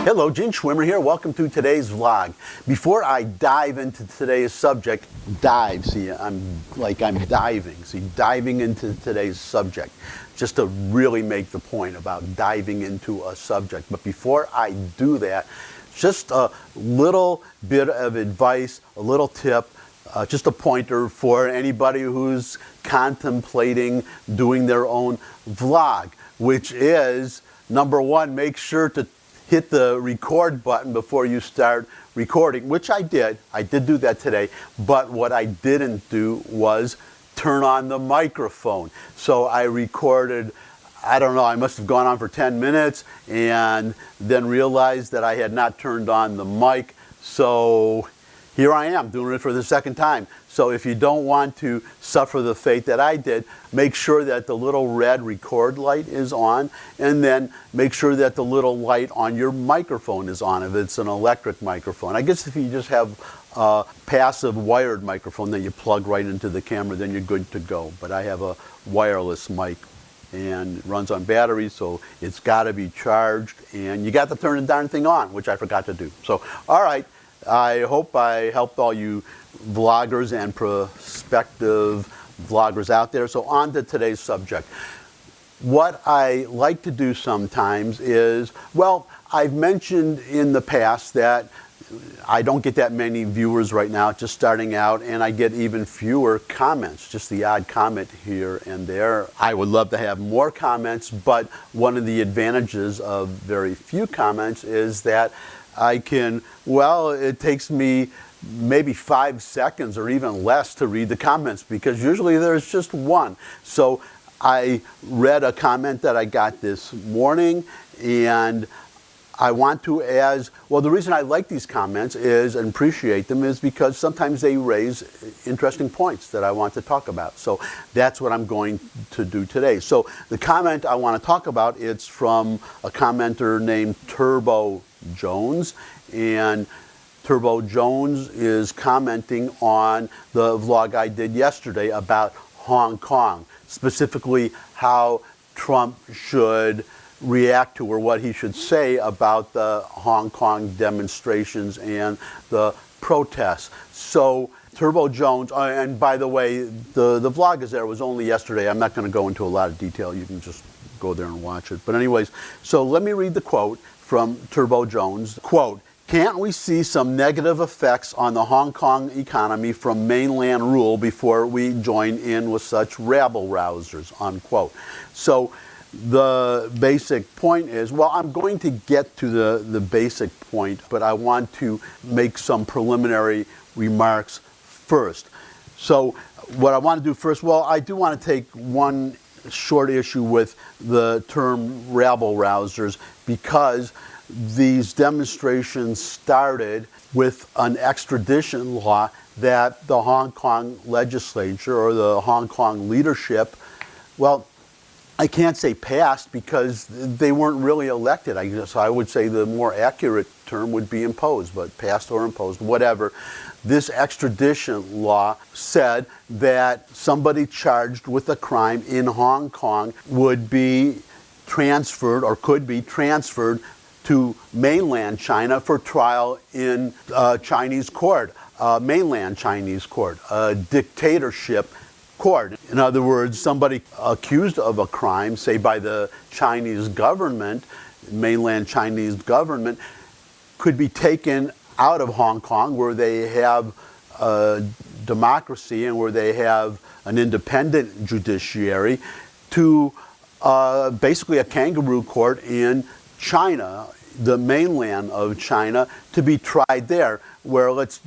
Hello, Gene Schwimmer here. Welcome to today's vlog. Before I dive into today's subject, I'm diving. See, diving into today's subject, just to really make the point about diving into a subject. But before I do that, just a little bit of advice, a little tip, just a pointer for anybody who's contemplating doing their own vlog, which is, number one, make sure to hit the record button before you start recording, which I did. I did do that today, but what I didn't do was turn on the microphone. So I recorded, I don't know, I must have gone on for 10 minutes and then realized that I had not turned on the mic. So here I am doing it for the second time. So if you don't want to suffer the fate that I did, make sure that the little red record light is on, and then make sure that the little light on your microphone is on if it's an electric microphone. I guess if you just have a passive wired microphone that you plug right into the camera, then you're good to go. But I have a wireless mic and it runs on batteries, so it's got to be charged, and you got to turn the darn thing on, which I forgot to do. So, all right. I hope I helped all you vloggers and prospective vloggers out there. So on to today's subject. What I like to do sometimes is, well, I've mentioned in the past that I don't get that many viewers right now, just starting out, and I get even fewer comments, just the odd comment here and there. I would love to have more comments, but one of the advantages of very few comments is that I can, well, it takes me maybe 5 seconds or even less to read the comments, because usually there's just one. So I read a comment that I got this morning, and I want to, the reason I like these comments is, and appreciate them, is because sometimes they raise interesting points that I want to talk about. So that's what I'm going to do today. So the comment I want to talk about, it's from a commenter named Turbo Jones, and Turbo Jones is commenting on the vlog I did yesterday about Hong Kong, specifically how Trump should react to, or what he should say about the Hong Kong demonstrations and the protests. So Turbo Jones, and by the way, the vlog is there, it was only yesterday. I'm not going to go into a lot of detail. You can just go there and watch it. But anyways, so let me read the quote from Turbo Jones. Quote, "Can't we see some negative effects on the Hong Kong economy from mainland rule before we join in with such rabble-rousers?" Unquote. So the basic point is, well, I'm going to get to the basic point, but I want to make some preliminary remarks first. So what I want to do first, well, I do want to take one short issue with the term rabble-rousers, because these demonstrations started with an extradition law that the Hong Kong legislature, or the Hong Kong leadership, well, I can't say passed because they weren't really elected. I guess I would say the more accurate term would be imposed, but passed or imposed, whatever. This extradition law said that somebody charged with a crime in Hong Kong would be transferred, or could be transferred, to mainland China for trial in Chinese court, mainland Chinese court, a dictatorship court. In other words, somebody accused of a crime, say by the Chinese government, mainland Chinese government, could be taken out of Hong Kong, where they have democracy and where they have an independent judiciary, to basically a kangaroo court in China, the mainland of China, to be tried there, where, let's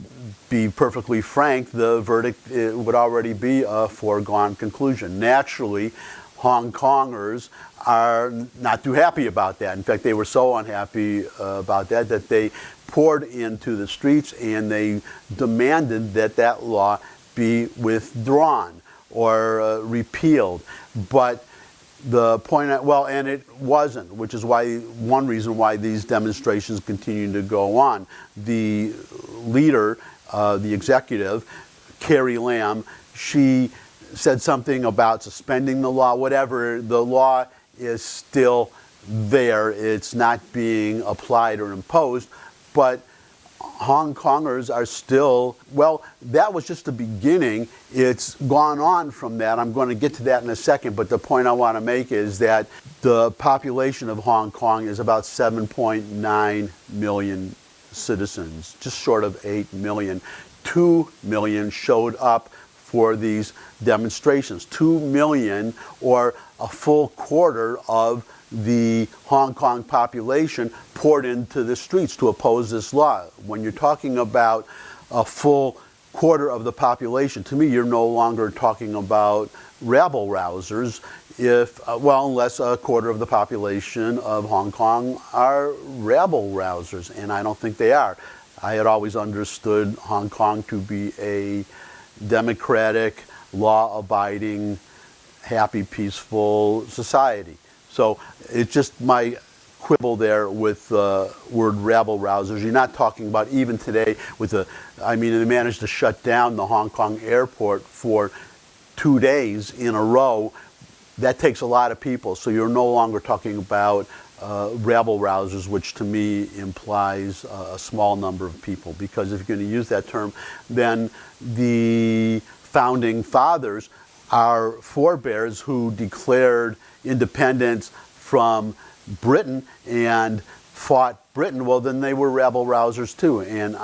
be perfectly frank, the verdict would already be a foregone conclusion. Naturally, Hong Kongers are not too happy about that. In fact, they were so unhappy about that that they poured into the streets and they demanded that that law be withdrawn or repealed. But the point, well, and it wasn't, which is why, one reason why these demonstrations continue to go on. The leader, the executive, Carrie Lam, she said something about suspending the law, whatever. The law is still there. It's not being applied or imposed, but Hong Kongers are still, well, that was just the beginning. It's gone on from that. I'm going to get to that in a second, but the point I want to make is that the population of Hong Kong is about 7.9 million citizens, just short of 8 million. 2 million showed up for these demonstrations. 2 million, or a full quarter of the Hong Kong population, poured into the streets to oppose this law. When you're talking about a full quarter of the population, to me, you're no longer talking about rabble-rousers, unless a quarter of the population of Hong Kong are rabble-rousers, and I don't think they are. I had always understood Hong Kong to be a democratic, law-abiding, happy, peaceful society. So it's just my quibble there with the word rabble-rousers. You're not talking about, even today, they managed to shut down the Hong Kong airport for 2 days in a row. That takes a lot of people, so you're no longer talking about rabble-rousers, which to me implies a small number of people, because if you're going to use that term, then the founding fathers, our forebears who declared independence from Britain and fought Britain, well, then they were rabble-rousers too. And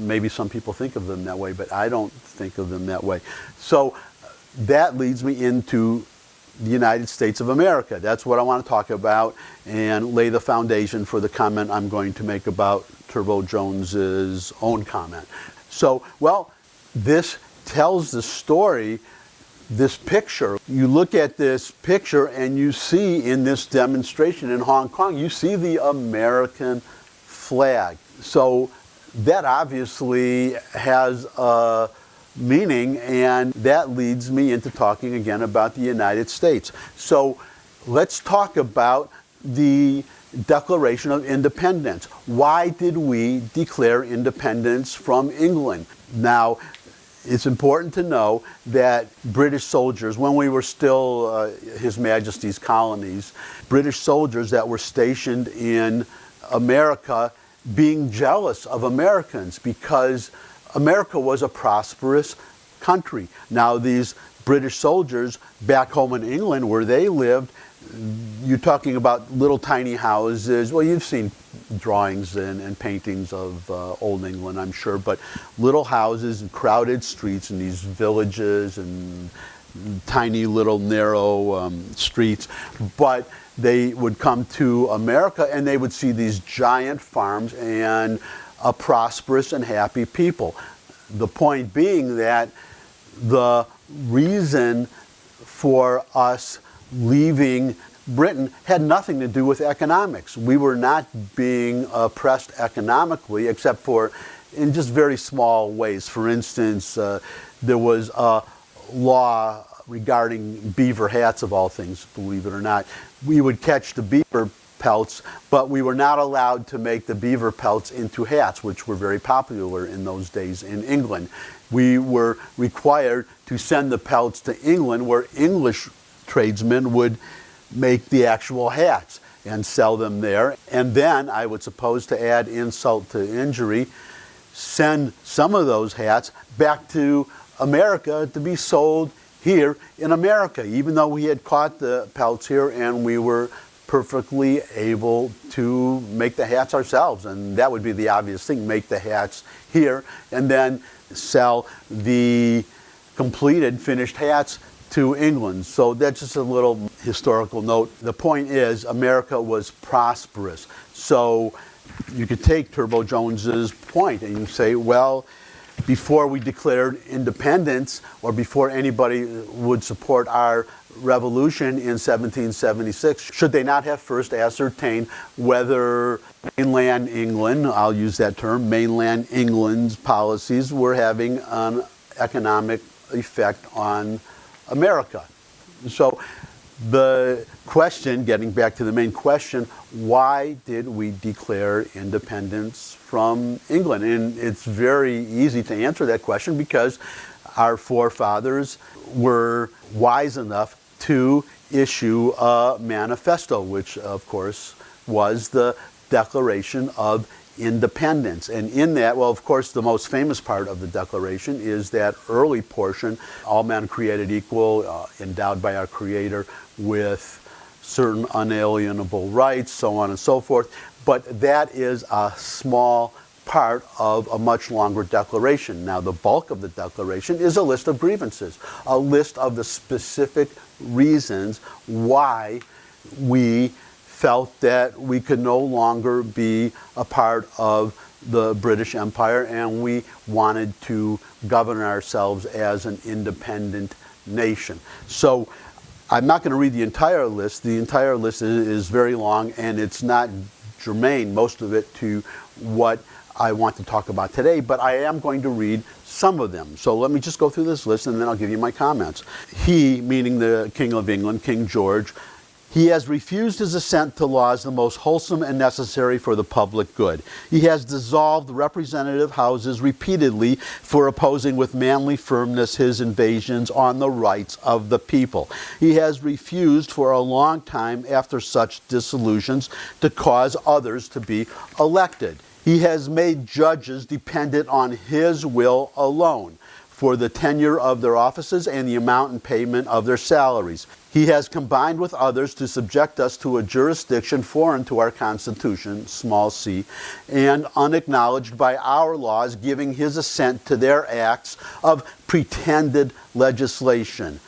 maybe some people think of them that way, but I don't think of them that way. So that leads me into the United States of America. That's what I want to talk about and lay the foundation for the comment I'm going to make about Turbo Jones's own comment. So, well, this tells the story, this picture. You look at this picture and you see in this demonstration in Hong Kong, you see the American flag. So that obviously has a meaning, and that leads me into talking again about the United States. So let's talk about the Declaration of Independence. Why did we declare independence from England? Now, it's important to know that British soldiers, when we were still His Majesty's colonies, British soldiers that were stationed in America being jealous of Americans because America was a prosperous country. Now, these British soldiers back home in England where they lived, you're talking about little tiny houses. Well, you've seen drawings and paintings of old England, I'm sure, but little houses and crowded streets in these villages and tiny little narrow streets. But they would come to America and they would see these giant farms and a prosperous and happy people. The point being that the reason for us leaving Britain had nothing to do with economics. We were not being oppressed economically, except for in just very small ways. For instance, there was a law regarding beaver hats, of all things, believe it or not. We would catch the beaver pelts, but we were not allowed to make the beaver pelts into hats, which were very popular in those days in England. We were required to send the pelts to England, where English tradesmen would make the actual hats and sell them there. And then, I would suppose, to add insult to injury, send some of those hats back to America to be sold here in America, even though we had caught the pelts here and we were perfectly able to make the hats ourselves. And that would be the obvious thing, make the hats here and then sell the completed, finished hats to England. So that's just a little historical note. The point is, America was prosperous. So you could take Turbo Jones's point and you say, well, before we declared independence, or before anybody would support our revolution in 1776, should they not have first ascertained whether mainland England, I'll use that term, mainland England's policies were having an economic effect on America? So the question, getting back to the main question, why did we declare independence from England? And it's very easy to answer that question because our forefathers were wise enough to issue a manifesto, which of course was the Declaration of Independence. And in that, well, of course, the most famous part of the Declaration is that early portion, all men created equal, endowed by our Creator with certain unalienable rights, so on and so forth. But that is a small part of a much longer declaration. Now, the bulk of the declaration is a list of grievances, a list of the specific reasons why we felt that we could no longer be a part of the British Empire and we wanted to govern ourselves as an independent nation. So I'm not going to read the entire list. The entire list is very long and it's not germane, most of it, to what I want to talk about today, but I am going to read some of them. So let me just go through this list and then I'll give you my comments. He, meaning the King of England, King George, he has refused his assent to laws the most wholesome and necessary for the public good. He has dissolved representative houses repeatedly for opposing with manly firmness his invasions on the rights of the people. He has refused for a long time after such dissolutions to cause others to be elected. He has made judges dependent on his will alone for the tenure of their offices and the amount and payment of their salaries. He has combined with others to subject us to a jurisdiction foreign to our Constitution, small c, and unacknowledged by our laws, giving his assent to their acts of pretended legislation,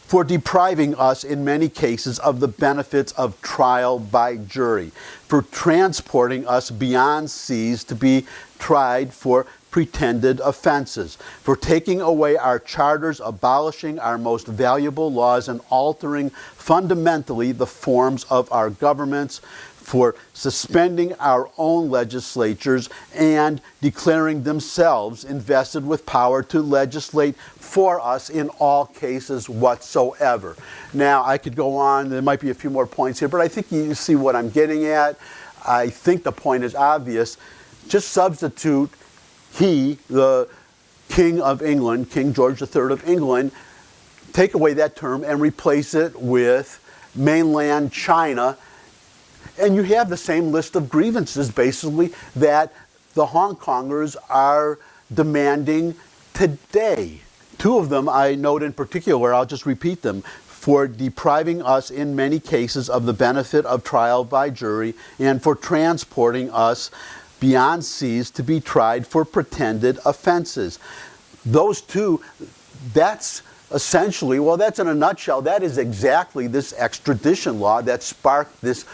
for depriving us in many cases of the benefits of trial by jury, for transporting us beyond seas to be tried for pretended offenses, for taking away our charters, abolishing our most valuable laws, and altering fundamentally the forms of our governments, for suspending our own legislatures and declaring themselves invested with power to legislate for us in all cases whatsoever. Now, I could go on, there might be a few more points here, but I think you see what I'm getting at. I think the point is obvious. Just substitute he, the King of England, King George III of England, take away that term and replace it with mainland China, and you have the same list of grievances, basically, that the Hong Kongers are demanding today. Two of them I note in particular, I'll just repeat them: for depriving us in many cases of the benefit of trial by jury, and for transporting us beyond seas to be tried for pretended offenses. Those two, that's essentially, well, that's in a nutshell, that is exactly this extradition law that sparked this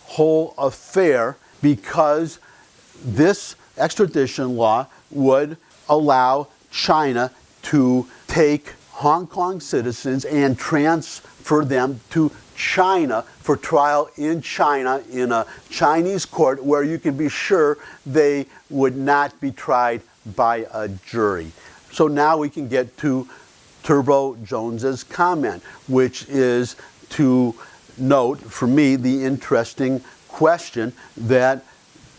whole affair, because this extradition law would allow China to take Hong Kong citizens and transfer them to China for trial in China in a Chinese court where you can be sure they would not be tried by a jury. So now we can get to Turbo Jones's comment, which is to note for me the interesting question that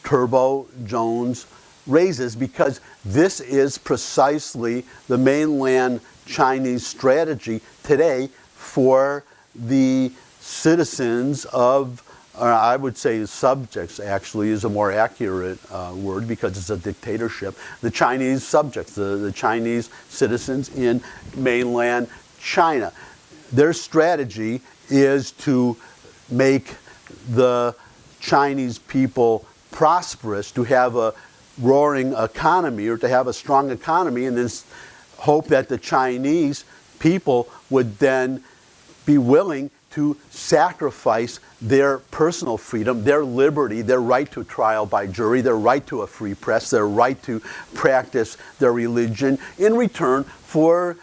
Turbo Jones raises, because this is precisely the mainland Chinese strategy today for the citizens of, or I would say subjects actually is a more accurate word because it's a dictatorship, the Chinese subjects, the Chinese citizens in mainland China. Their strategy is to make the Chinese people prosperous, to have a roaring economy or to have a strong economy, and then hope that the Chinese people would then be willing to sacrifice their personal freedom, their liberty, their right to trial by jury, their right to a free press, their right to practice their religion in return for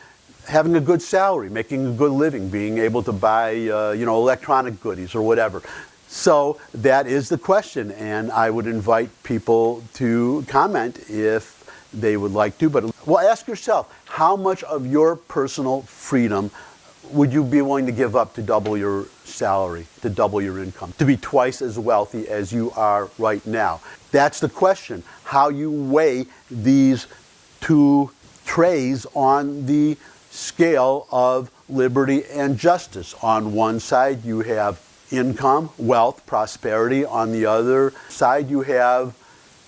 having a good salary, making a good living, being able to buy electronic goodies or whatever. So that is the question, and I would invite people to comment if they would like to. But well, ask yourself, how much of your personal freedom would you be willing to give up to double your salary, to double your income, to be twice as wealthy as you are right now? That's the question, how you weigh these two trays on the scale of liberty and justice. On one side, you have income, wealth, prosperity. On the other side, you have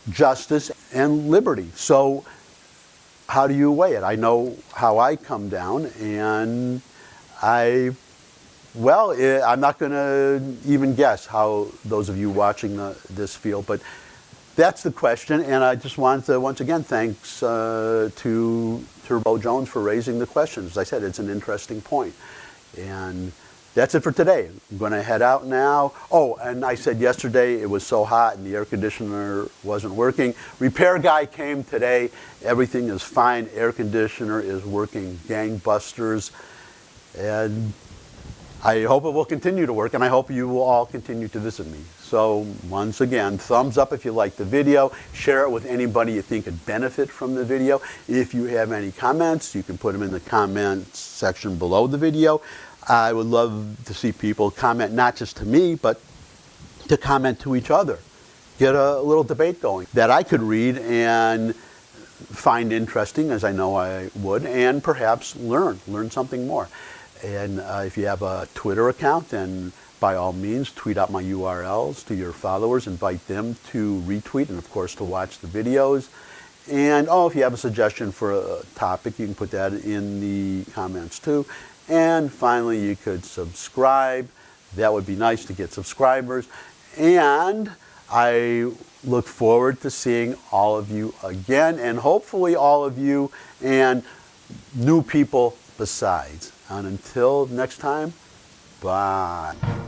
justice and liberty. So how do you weigh it? I know how I come down, and I'm not going to even guess how those of you watching this feel, but that's the question. And I just wanted to, once again, thanks to Turbo Jones for raising the question. As I said, it's an interesting point. And that's it for today. I'm going to head out now. Oh, and I said yesterday it was so hot and the air conditioner wasn't working. Repair guy came today. Everything is fine. Air conditioner is working gangbusters. And I hope it will continue to work, and I hope you will all continue to visit me. So once again, thumbs up if you like the video. Share it with anybody you think could benefit from the video. If you have any comments, you can put them in the comments section below the video. I would love to see people comment not just to me, but to comment to each other. Get a little debate going that I could read and find interesting, as I know I would, and perhaps learn something more. And if you have a Twitter account, then by all means, tweet out my URLs to your followers, invite them to retweet and, of course, to watch the videos. And, if you have a suggestion for a topic, you can put that in the comments too. And finally, you could subscribe. That would be nice to get subscribers. And I look forward to seeing all of you again, and hopefully all of you and new people besides. And until next time, bye.